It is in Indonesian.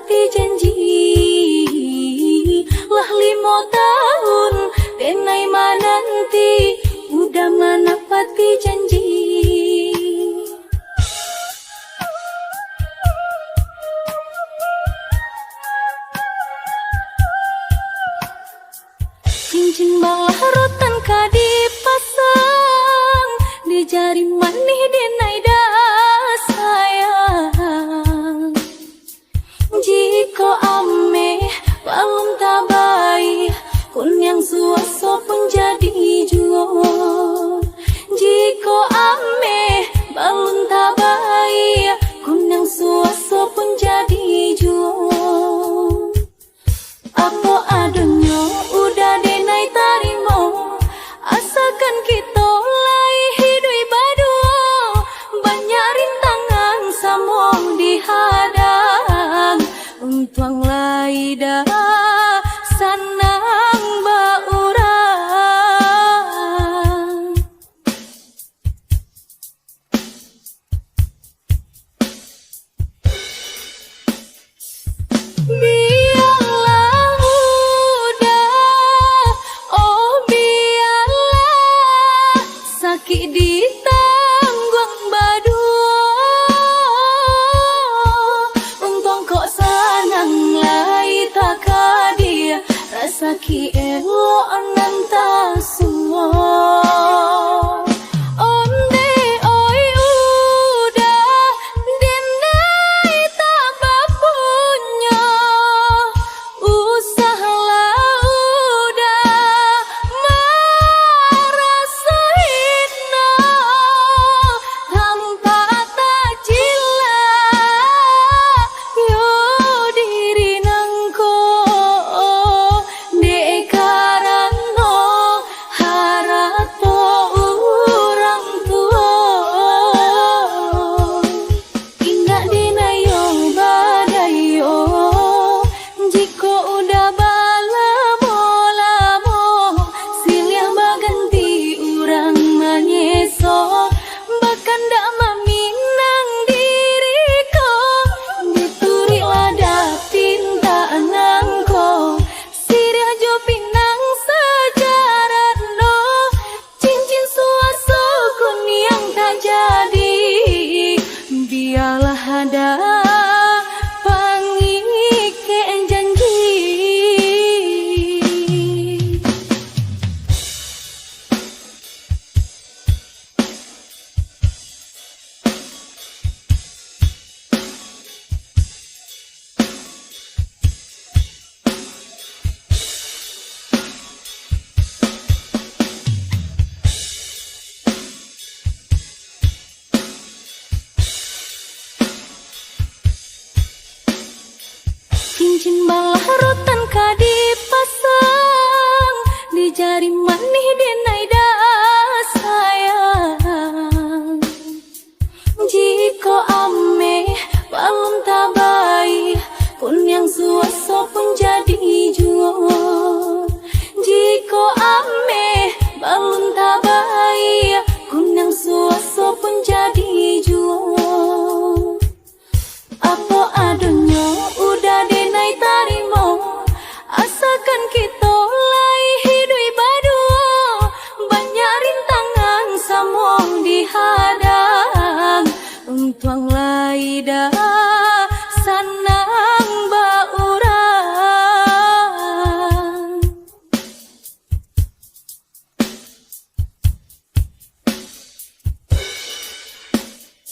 pati janji lah 5 tahun denai mananti udah mana pati janji. Cincin balah rotan ka dipasang di jari manih denai dah sayang. Jiko ame balum tabai kun yang suaso pun jadi jual. Jiko ame balum tabai kun yang suaso pun jadi jual. Apa adonyo udah denai tarimo asalkan kita lai hidui badua banyak rintangan samong dihadang untuang lai dah sanang baurang. Biarlah udah, oh biarlah sakit ditanggung badua untung kok sanang lai tak dia rasa ki elo ananta semua. Onde oi udah denai tak bapunya usahlah udah merasa hina tanpa tajila yo diri nangko de karano harato orang tua indah dinayo badayo jiko udah balamo silih baganti urang manyeso bahkan dak maminang diriko dituri lada pinta nangko sirih jo pinang sejarah no cincin suaso kun yang tak jadi biarlah ada pangike janji. Cincin balah rotan ka dipasang di jari manih denai dah sayang. Jiko ame balum tabai kun yang suaso pun jadi jual. Jiko ame balum tabai kun yang suaso pun jadi jual. Apa adonyo udah denai tarimo asalkan kita lai hidui badua banyak rintangan samong dihadang untuang lai dah